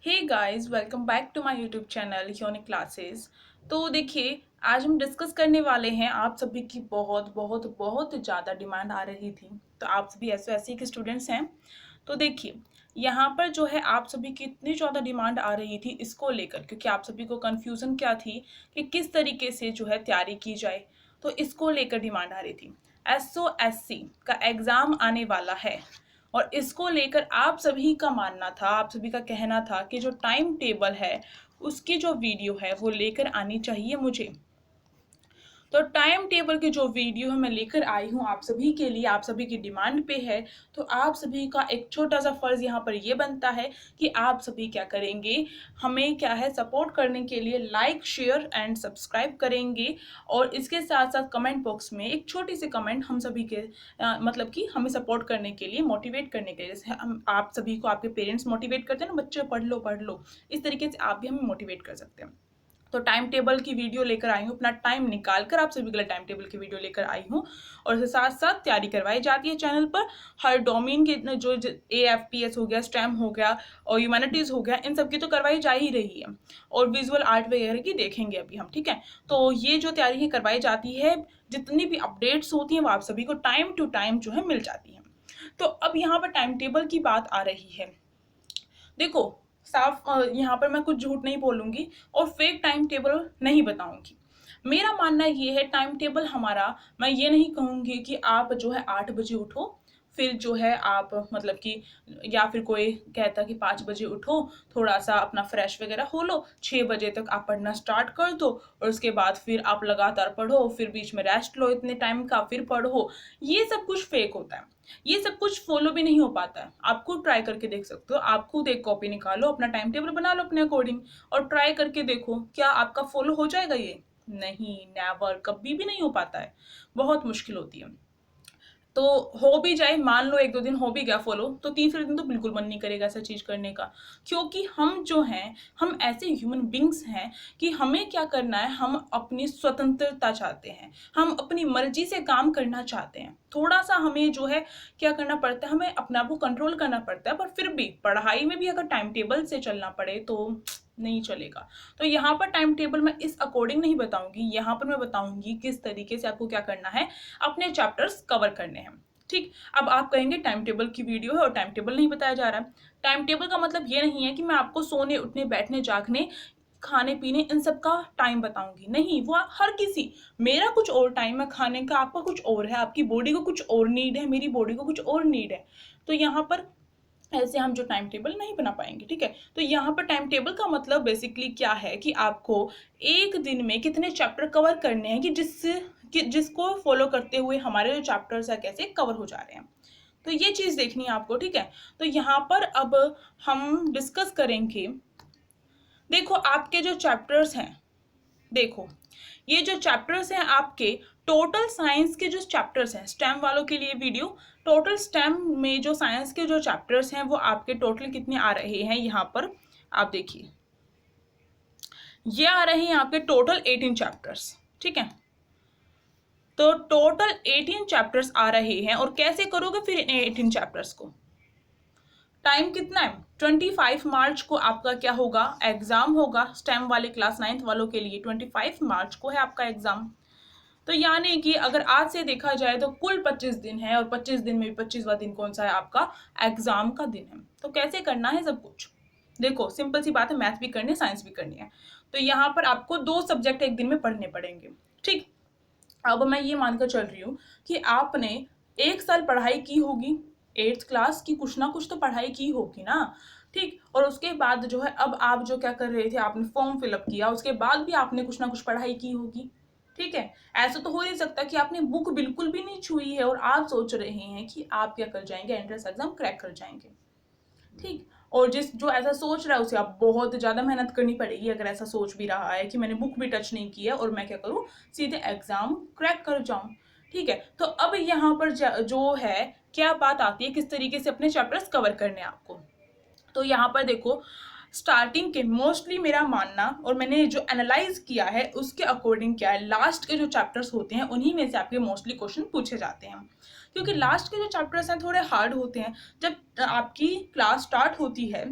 Hey guys, welcome back to my YouTube channel unique classes. तो देखिए, आज हम डिस्कस करने वाले हैं। आप सभी की बहुत बहुत बहुत ज़्यादा डिमांड आ रही थी, तो आप सभी एसओएससी के स्टूडेंट्स हैं। तो देखिए, यहाँ पर जो है आप सभी की इतनी ज़्यादा डिमांड आ रही थी इसको लेकर, क्योंकि आप सभी को कन्फ्यूज़न क्या थी कि किस तरीके से जो है तैयारी की जाए, तो इसको लेकर डिमांड आ रही थी। एसओएससी का एग्ज़ाम आने वाला है और इसको लेकर आप सभी का मानना था, आप सभी का कहना था कि जो टाइम टेबल है उसकी जो वीडियो है वो लेकर आनी चाहिए मुझे। तो टाइम टेबल की जो वीडियो है मैं लेकर आई हूँ आप सभी के लिए, आप सभी की डिमांड पे है। तो आप सभी का एक छोटा सा फर्ज यहाँ पर ये बनता है कि आप सभी क्या करेंगे, हमें क्या है सपोर्ट करने के लिए लाइक शेयर एंड सब्सक्राइब करेंगे। और इसके साथ साथ कमेंट बॉक्स में एक छोटी सी कमेंट हम सभी के मतलब कि हमें सपोर्ट करने के लिए, मोटिवेट करने के लिए, जैसे हम आप सभी को आपके पेरेंट्स मोटिवेट करते हैं ना, बच्चे पढ़ लो पढ़ लो, इस तरीके से आप भी हमें मोटिवेट कर सकते हैं। तो टाइम टेबल की वीडियो लेकर आई हूँ, अपना टाइम निकाल कर आप सभी के लिए टाइम टेबल की वीडियो लेकर आई हूँ। और इसके साथ साथ तैयारी करवाई जाती है चैनल पर। हर डोमेन के जो AFPS हो गया, स्टेम हो गया और ह्यूमैनिटीज़ हो गया, इन सब की तो करवाई जा ही रही है। और विजुअल आर्ट वगैरह की देखेंगे अभी हम, ठीक है। तो ये जो तैयारी है करवाई जाती है, जितनी भी अपडेट्स होती हैं वो आप सभी को टाइम टू टाइम जो है मिल जाती हैं। तो अब यहाँ पर टाइम टेबल की बात आ रही है। देखो, साफ यहाँ पर मैं कुछ झूठ नहीं बोलूंगी और फेक टाइम टेबल नहीं बताऊंगी। मेरा मानना ये है, टाइम टेबल हमारा, मैं ये नहीं कहूंगी कि आप जो है 8 बजे उठो, फिर जो है आप मतलब कि, या फिर कोई कहता कि 5 बजे उठो, थोड़ा सा अपना फ्रेश वगैरह हो लो, 6 बजे तक आप पढ़ना स्टार्ट कर दो और उसके बाद फिर आप लगातार पढ़ो, फिर बीच में रेस्ट लो इतने टाइम का, फिर पढ़ो। ये सब कुछ फेक होता है, ये सब कुछ फॉलो भी नहीं हो पाता है। आप खुद ट्राई करके देख सकते हो, आप खुद एक कॉपी निकालो, अपना टाइम टेबल बना लो अपने अकॉर्डिंग और ट्राई करके देखो क्या आपका फॉलो हो जाएगा। ये नहीं, नेवर, कभी भी नहीं हो पाता है, बहुत मुश्किल होती है। तो हो भी जाए, मान लो 1-2 दिन हो भी गया फॉलो, तो तीसरे दिन तो बिल्कुल मन नहीं करेगा ऐसा चीज करने का। क्योंकि हम जो हैं, हम ऐसे ह्यूमन बींग्स हैं कि हमें क्या करना है, हम अपनी स्वतंत्रता चाहते हैं, हम अपनी मर्जी से काम करना चाहते हैं। थोड़ा सा हमें जो है क्या करना पड़ता है, हमें अपने आप को कंट्रोल करना पड़ता है, पर फिर भी पढ़ाई में भी अगर टाइम टेबल से चलना पड़े तो नहीं चलेगा। तो यहाँ पर टाइम टेबल मैं इस अकॉर्डिंग नहीं बताऊंगी, यहाँ पर मैं बताऊंगी किस तरीके से आपको क्या करना है, अपने चैप्टर्स कवर करने हैं। ठीक, अब आप कहेंगे टाइम टेबल की वीडियो है और टाइम टेबल नहीं बताया जा रहा है। टाइम टेबल का मतलब ये नहीं है कि मैं आपको सोने उठने बैठने जागने खाने पीने इन सब का टाइम बताऊंगी, नहीं, वो हर किसी, मेरा कुछ और टाइम है खाने का, आपका कुछ और है, आपकी बॉडी को कुछ और नीड है, मेरी बॉडी को कुछ और नीड है। तो यहाँ पर ऐसे हम जो टाइम टेबल नहीं बना पाएंगे, ठीक है। तो यहाँ पर टाइम टेबल का मतलब बेसिकली क्या है कि आपको एक दिन में कितने चैप्टर कवर करने हैं, कि जिसको फॉलो करते हुए हमारे जो चैप्टर्स है कैसे कवर हो जा रहे हैं। तो ये चीज़ देखनी है आपको, ठीक है। तो यहाँ पर अब हम डिस्कस करेंगे। देखो, आपके जो चैप्टर्स हैं, देखो ये जो चैप्टर्स हैं आपके, टोटल साइंस के जो चैप्टर्स हैं, स्टेम वालों के लिए वीडियो, टोटल स्टेम में जो साइंस के जो चैप्टर्स हैं वो आपके टोटल कितने आ रहे हैं, यहाँ पर आप देखिए, ये आ रहे हैं आपके टोटल 18 चैप्टर्स, ठीक है। तो टोटल 18 चैप्टर्स आ रहे हैं। और कैसे करोगे फिर इन 18 चैप्टर्स को, टाइम कितना है, 25 मार्च को आपका क्या होगा, एग्जाम होगा। स्टेम वाले क्लास 9th वालों के लिए 25 मार्च को है आपका एग्जाम। तो यानी कि अगर आज से देखा जाए तो कुल 25 दिन है, और 25 दिन में भी 25वां दिन कौन सा है, आपका एग्जाम का दिन है। तो कैसे करना है सब कुछ, देखो सिंपल सी बात है, मैथ भी करनी है, साइंस भी करनी है। तो यहाँ पर आपको 2 सब्जेक्ट एक दिन में पढ़ने पड़ेंगे, ठीक। अब मैं ये मानकर चल रही हूँ कि आपने 1 साल पढ़ाई की होगी, 8th क्लास की कुछ ना कुछ तो पढ़ाई की होगी ना, ठीक। और उसके बाद जो है, अब आप जो क्या कर रहे थे, आपने फॉर्म फिलअप किया, उसके बाद भी आपने कुछ ना कुछ पढ़ाई की होगी, ठीक है। ऐसा तो हो नहीं सकता कि आपने बुक बिल्कुल भी नहीं छुई है और आप सोच रहे हैं कि आप क्या कर जाएंगे, एंट्रेंस एग्जाम क्रैक कर जाएंगे, ठीक। और जिस जो ऐसा सोच रहा है उसे आप बहुत ज़्यादा मेहनत करनी पड़ेगी, अगर ऐसा सोच भी रहा है कि मैंने बुक भी टच नहीं की है और मैं क्या करूँ, सीधे एग्जाम क्रैक कर जाऊँ, ठीक है। तो अब यहाँ पर जो है क्या बात आती है, किस तरीके से अपने चैप्टर्स कवर करने हैं आपको। तो यहाँ पर देखो, स्टार्टिंग के मोस्टली मेरा मानना और मैंने जो एनालाइज किया है उसके अकॉर्डिंग क्या है, लास्ट के जो चैप्टर्स होते हैं उन्हीं में से आपके मोस्टली क्वेश्चन पूछे जाते हैं। क्योंकि लास्ट के जो चैप्टर्स हैं थोड़े हार्ड होते हैं। जब आपकी क्लास स्टार्ट होती है,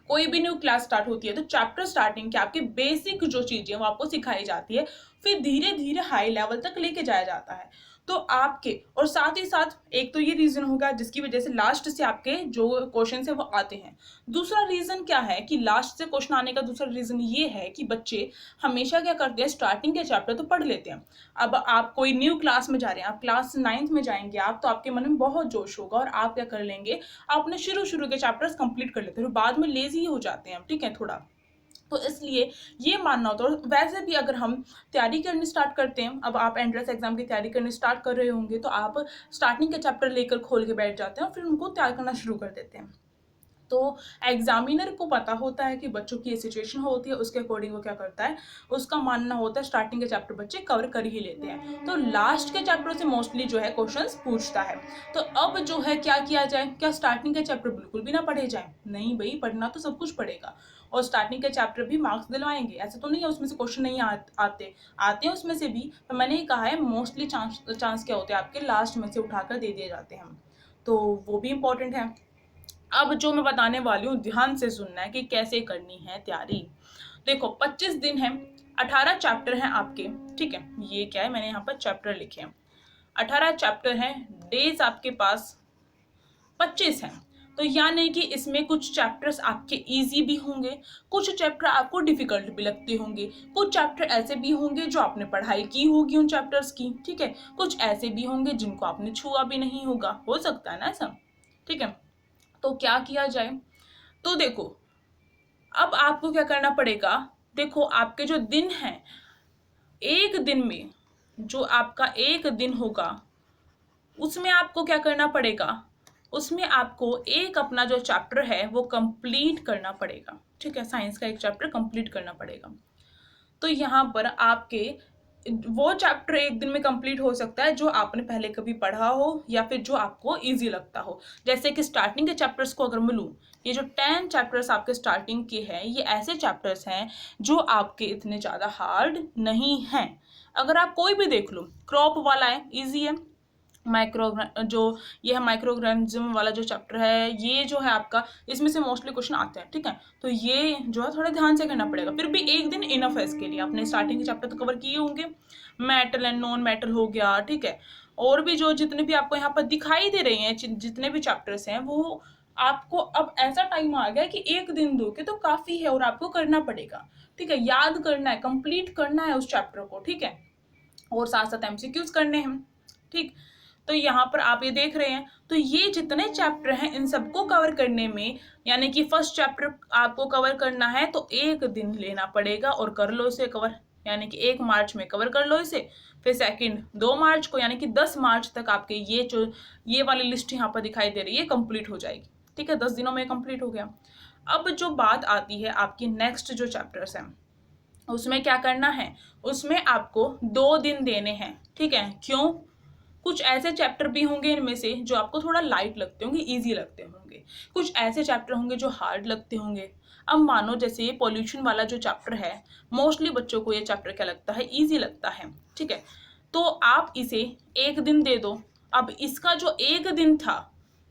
कोई भी न्यू क्लास स्टार्ट होती है तो चैप्टर स्टार्टिंग के आपके बेसिक जो चीजें वो आपको सिखाई जाती है, फिर धीरे धीरे हाई लेवल तक लेके जाया जाता है। तो आपके और साथ ही साथ एक तो ये रीजन होगा जिसकी वजह से लास्ट से आपके जो क्वेश्चन है वो आते हैं। दूसरा रीजन क्या है कि लास्ट से क्वेश्चन आने का दूसरा रीजन ये है कि बच्चे हमेशा क्या करते हैं, स्टार्टिंग के चैप्टर तो पढ़ लेते हैं। अब आप कोई न्यू क्लास में जा रहे हैं, आप क्लास 9th में जाएंगे आप, तो आपके मन में बहुत जोश होगा और आप क्या कर लेंगे, आप अपने शुरू के चैप्टर्स कंप्लीट कर लेते हैं, बाद में लेजी हो जाते हैं, ठीक है थोड़ा। तो इसलिए ये मानना होता है। और वैसे भी अगर हम तैयारी करनी स्टार्ट करते हैं, अब आप एंट्रेंस एग्जाम की तैयारी करनी स्टार्ट कर रहे होंगे तो आप स्टार्टिंग के चैप्टर लेकर खोल के बैठ जाते हैं और फिर उनको तैयार करना शुरू कर देते हैं। तो एग्जामिनर को पता होता है कि बच्चों की ये सिचुएशन होती है, उसके अकॉर्डिंग वो क्या करता है, उसका मानना होता है स्टार्टिंग के चैप्टर बच्चे कवर कर ही लेते हैं, तो लास्ट के चैप्टर से मोस्टली जो है क्वेश्चंस पूछता है। तो अब जो है क्या किया जाए, क्या स्टार्टिंग के चैप्टर बिल्कुल भी ना पढ़े जाए? नहीं भाई, पढ़ना तो सब कुछ पड़ेगा, और स्टार्टिंग के चैप्टर भी मार्क्स दिलवाएंगे, ऐसे तो नहीं है उसमें से क्वेश्चन नहीं आते हैं उसमें से भी, तो मैंने ही कहा है मोस्टली चांस क्या होते हैं आपके लास्ट में से उठाकर दे दिए जाते हैं, तो वो भी इंपॉर्टेंट है। अब जो मैं बताने वाली हूँ ध्यान से सुनना है कि कैसे करनी है तैयारी। देखो 25 दिन है, 18 चैप्टर हैं आपके, ठीक है, ये क्या है, मैंने यहाँ पर चैप्टर लिखे हैं, 18 चैप्टर हैं, डेज आपके पास 25 हैं। तो यानी कि इसमें कुछ चैप्टर्स आपके इजी भी होंगे, कुछ चैप्टर आपको डिफिकल्ट भी लगते होंगे, कुछ चैप्टर ऐसे भी होंगे जो आपने पढ़ाई की होगी उन चैप्टर्स की, ठीक है, कुछ ऐसे भी होंगे जिनको आपने छुआ भी नहीं होगा, हो सकता है ना ऐसा, ठीक है। तो क्या किया जाए, तो देखो अब आपको क्या करना पड़ेगा, देखो आपके जो दिन हैं, एक दिन में जो आपका एक दिन होगा उसमें आपको क्या करना पड़ेगा, उसमें आपको एक अपना जो चैप्टर है वो कंप्लीट करना पड़ेगा, ठीक है, साइंस का एक चैप्टर कंप्लीट करना पड़ेगा। तो यहाँ पर आपके वो चैप्टर एक दिन में कंप्लीट हो सकता है जो आपने पहले कभी पढ़ा हो या फिर जो आपको इजी लगता हो। जैसे कि स्टार्टिंग के चैप्टर्स को अगर मैं लूँ, ये जो 10 चैप्टर्स आपके स्टार्टिंग के हैं ये ऐसे चैप्टर्स हैं जो आपके इतने ज़्यादा हार्ड नहीं हैं। अगर आप कोई भी देख लो, क्रॉप वाला है, ईजी है, जो ये है माइक्रोऑर्गेनिज्म वाला जो चैप्टर है, ये जो है आपका, इसमें से मोस्टली क्वेश्चन आते हैं, ठीक है, तो ये जो है थोड़ा ध्यान से करना पड़ेगा। फिर भी एक दिन इनफ है इसके लिए, आपने स्टार्टिंग के चैप्टर तो कवर किए होंगे, मेटल एंड नॉन मेटल हो गया, ठीक है, और भी जो जितने भी आपको यहाँ पर दिखाई दे रहे हैं जितने भी चैप्टर्स हैं वो आपको अब ऐसा टाइम आ गया कि एक दिन दो के तो काफ़ी है और आपको करना पड़ेगा, ठीक है, याद करना है, कंप्लीट करना है उस चैप्टर को, ठीक है, और साथ साथ एमसीक्यूज करने हैं, ठीक। तो यहाँ पर आप ये देख रहे हैं, तो ये जितने चैप्टर हैं इन सबको कवर करने में, यानी कि फर्स्ट चैप्टर आपको कवर करना है तो एक दिन लेना पड़ेगा और कर लो इसे कवर, यानी कि 1 मार्च में कवर कर लो इसे, फिर सेकंड 2 मार्च को, यानी कि 10 मार्च तक आपके ये जो ये वाली लिस्ट यहाँ पर दिखाई दे रही है कंप्लीट हो जाएगी, ठीक है, 10 दिनों में कंप्लीट हो गया। अब जो बात आती है आपकी नेक्स्ट जो चैप्टर्स हैं उसमें क्या करना है, उसमें आपको 2 दिन देने हैं, ठीक है, क्यों, कुछ ऐसे चैप्टर भी होंगे इनमें से जो आपको थोड़ा लाइट लगते होंगे, इजी लगते होंगे, कुछ ऐसे चैप्टर होंगे जो हार्ड लगते होंगे। अब मानो जैसे ये पॉल्यूशन वाला जो चैप्टर है, मोस्टली बच्चों को ये चैप्टर क्या लगता है, इजी लगता है, ठीक है, तो आप इसे एक दिन दे दो। अब इसका जो एक दिन था,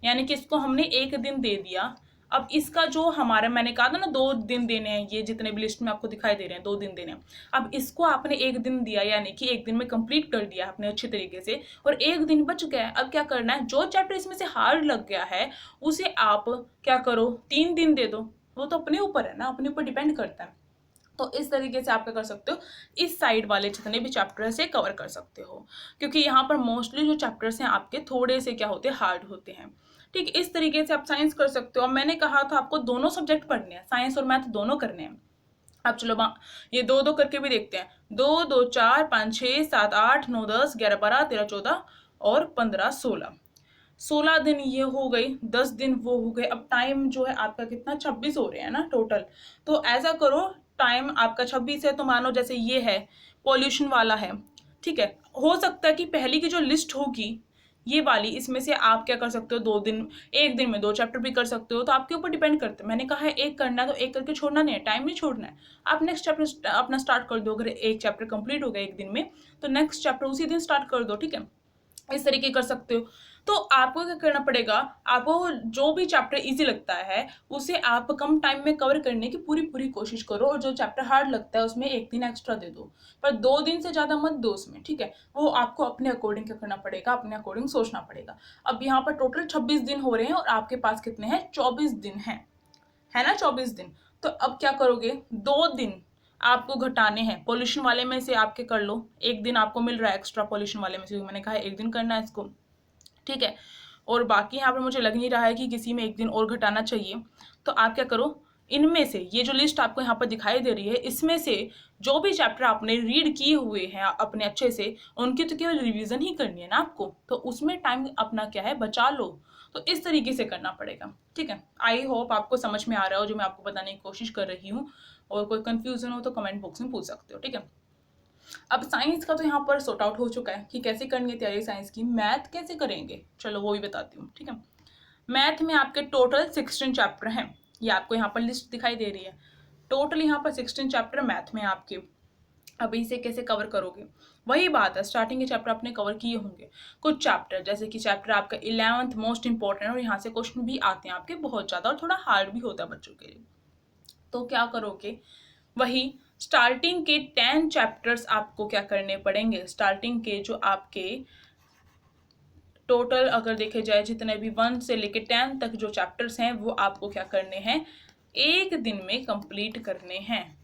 यानी कि इसको हमने एक दिन दे दिया, अब इसका जो हमारा मैंने कहा था ना 2 दिन देने हैं, ये जितने भी लिस्ट में आपको दिखाई दे रहे हैं 2 दिन देने हैं, अब इसको आपने एक दिन दिया, यानी कि एक दिन में कंप्लीट कर दिया आपने अच्छे तरीके से, और एक दिन बच गया। अब क्या करना है, जो चैप्टर इसमें से हार्ड लग गया है उसे आप क्या करो, 3 दिन दे दो, वो तो अपने ऊपर है ना, अपने ऊपर डिपेंड करता है। तो इस तरीके से आप क्या कर सकते हो, इस साइड वाले जितने भी चैप्टर्स है कवर कर सकते हो, क्योंकि यहाँ पर मोस्टली जो चैप्टर्स हैं आपके थोड़े से क्या होते हैं, हार्ड होते हैं, ठीक। इस तरीके से आप साइंस कर सकते हो। अब मैंने कहा था आपको दोनों सब्जेक्ट पढ़ने हैं, साइंस और मैथ दोनों करने हैं। अब चलो ये 2-2 करके भी देखते हैं, 2 2 4 5 6 7 8 9 10 11 12 13 14 और 15 16 दिन ये हो गई, 10 दिन वो हो गए। अब टाइम जो है आपका कितना, 26 हो रहे हैं ना टोटल। तो ऐसा करो, टाइम आपका 26 है, तो मानो जैसे ये है पॉल्यूशन वाला है, ठीक है, हो सकता है कि पहली की जो लिस्ट होगी ये वाली, इसमें से आप क्या कर सकते हो, 2 दिन, एक दिन में 2 चैप्टर भी कर सकते हो, तो आपके ऊपर डिपेंड करते हैं। मैंने कहा है एक करना है तो एक करके छोड़ना नहीं है, टाइम नहीं छोड़ना है, आप नेक्स्ट चैप्टर अपना स्टार्ट कर दो। अगर एक चैप्टर कंप्लीट हो गया एक दिन में तो नेक्स्ट चैप्टर उसी दिन स्टार्ट कर दो, ठीक है, इस तरीके कर सकते हो। तो आपको क्या करना पड़ेगा, आपको जो भी चैप्टर इजी लगता है उसे आप कम टाइम में कवर करने की पूरी पूरी कोशिश करो, और जो चैप्टर हार्ड लगता है उसमें एक दिन एक्स्ट्रा दे दो, पर 2 दिन से ज़्यादा मत दो उसमें, ठीक है। वो आपको अपने अकॉर्डिंग क्या करना पड़ेगा, अपने अकॉर्डिंग सोचना पड़ेगा। अब यहाँ पर टोटल 26 दिन हो रहे हैं और आपके पास कितने हैं, 24 दिन हैं, है ना, 24 दिन। तो अब क्या करोगे, 2 दिन आपको घटाने हैं। पॉल्यूशन वाले में से आपके कर लो, एक दिन आपको मिल रहा है एक्स्ट्रा पॉल्यूशन वाले में से, मैंने कहा एक दिन करना है इसको, ठीक है। और बाकी यहाँ पर मुझे लग नहीं रहा है कि किसी में एक दिन और घटाना चाहिए। तो आप क्या करो, इनमें से ये जो लिस्ट आपको यहाँ पर दिखाई दे रही है, इसमें से जो भी चैप्टर आपने रीड किए हुए हैं अपने अच्छे से, उनकी तो केवल रिवीजन ही करनी है ना आपको, तो उसमें टाइम अपना क्या है, बचा लो। तो इस तरीके से करना पड़ेगा, ठीक है। आई होप आपको समझ में आ रहा हो जो मैं आपको बताने की कोशिश कर रही हूँ, और कोई कंफ्यूजन हो तो कमेंट बॉक्स में पूछ सकते हो, ठीक है। अब साइंस का तो यहाँ पर सॉर्ट आउट हो चुका है कि कैसे करनी है तैयारी साइंस की। मैथ कैसे करेंगे, चलो वो भी बताती हूँ, ठीक है। मैथ में आपके टोटल 16 चैप्टर हैं, ये आपको यहाँ पर लिस्ट दिखाई दे रही है। टोटल यहाँ पर 16 चैप्टर मैथ में आपके। अब इसे कैसे कवर करोगे, वही बात है, स्टार्टिंग के चैप्टर आपने कवर किए होंगे। कुछ चैप्टर जैसे कि चैप्टर आपका 11th मोस्ट इंपॉर्टेंट, और यहाँ से क्वेश्चन भी आते हैं आपके बहुत ज़्यादा, और थोड़ा हार्ड भी होता है बच्चों के लिए। तो क्या करोगे, वही स्टार्टिंग के 10 चैप्टर्स आपको क्या करने पड़ेंगे। स्टार्टिंग के जो आपके टोटल अगर देखे जाए जितने भी 1 से लेके 10 तक जो चैप्टर्स हैं, वो आपको क्या करने हैं, एक दिन में कंप्लीट करने हैं,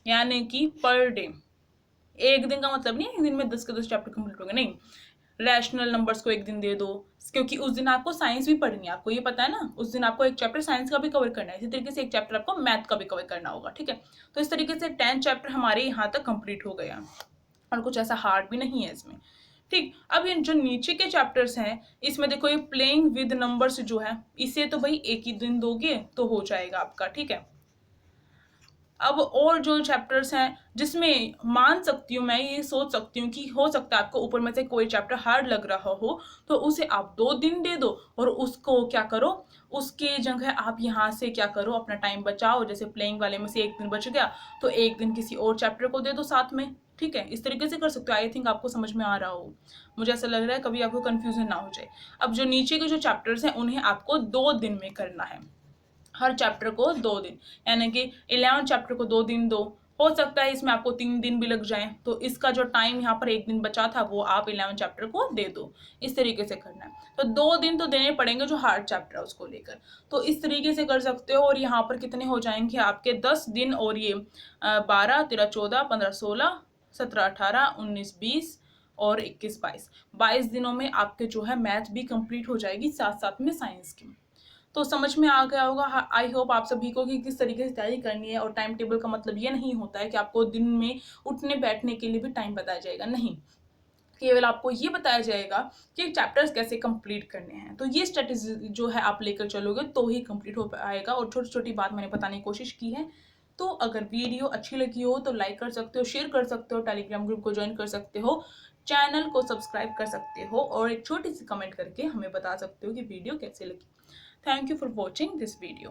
यानी कि पर डे। एक दिन का मतलब नहीं है एक दिन में 10 के 10 चैप्टर कंप्लीट होंगे, नहीं। रैशनल नंबर्स को एक दिन दे दो, क्योंकि उस दिन आपको साइंस भी पढ़नी है, आपको ये पता है ना, उस दिन आपको एक चैप्टर साइंस का भी कवर करना है, इसी तरीके से एक चैप्टर आपको मैथ का भी कवर करना होगा, ठीक है। तो इस तरीके से 10 चैप्टर हमारे यहाँ तक कंप्लीट हो गया, और कुछ ऐसा हार्ड भी नहीं है इसमें, ठीक। अब ये जो नीचे के चैप्टर्स हैं, इसमें देखो ये प्लेइंग विद नंबर्स जो है, इसे तो भाई एक ही दिन दोगे तो हो जाएगा आपका, ठीक है। अब और जो चैप्टर्स हैं जिसमें मान सकती हूँ मैं, ये सोच सकती हूँ कि हो सकता है आपको ऊपर में से कोई चैप्टर हार्ड लग रहा हो, तो उसे आप 2 दिन दे दो, और उसको क्या करो, उसके जगह आप यहाँ से क्या करो, अपना टाइम बचाओ। जैसे प्लेइंग वाले में से एक दिन बच गया, तो एक दिन किसी और चैप्टर को दे दो साथ में, ठीक है। इस तरीके से कर सकते हो। आई थिंक आपको समझ में आ रहा हो, मुझे ऐसा लग रहा है, कभी आपको कन्फ्यूजन ना हो जाए। अब जो नीचे के जो चैप्टर्स हैं उन्हें आपको 2 दिन में करना है, हर चैप्टर को 2 दिन, यानी कि 11 चैप्टर को 2 दिन दो। हो सकता है इसमें आपको 3 दिन भी लग जाए, तो इसका जो टाइम यहाँ पर एक दिन बचा था वो आप 11 चैप्टर को दे दो, इस तरीके से करना है। तो 2 दिन तो देने पड़ेंगे जो हार्ड चैप्टर है उसको लेकर, तो इस तरीके से कर सकते हो। और यहाँ पर कितने हो जाएंगे आपके 10 दिन, और ये 12, 13, 14, 15, 16, 17, 18, 19, 20 और 21, 22 दिनों में आपके जो है मैथ भी कंप्लीट हो जाएगी, साथ साथ में साइंस की। तो समझ में आ गया होगा, आई होप आप सभी को, कि किस तरीके से तैयारी करनी है। और टाइम टेबल का मतलब ये नहीं होता है कि आपको दिन में उठने बैठने के लिए भी टाइम बताया जाएगा, नहीं। केवल आपको ये बताया जाएगा कि चैप्टर्स कैसे कंप्लीट करने हैं। तो ये स्ट्रेटेजी जो है आप लेकर चलोगे तो ही कंप्लीट हो पाएगा। और छोटी छोटी बात मैंने बताने की कोशिश की है। तो अगर वीडियो अच्छी लगी हो तो लाइक कर सकते हो, शेयर कर सकते हो, टेलीग्राम ग्रुप को ज्वाइन कर सकते हो, चैनल को सब्सक्राइब कर सकते हो, और एक छोटी सी कमेंट करके हमें बता सकते हो कि वीडियो कैसे लगी। Thank you for watching this video.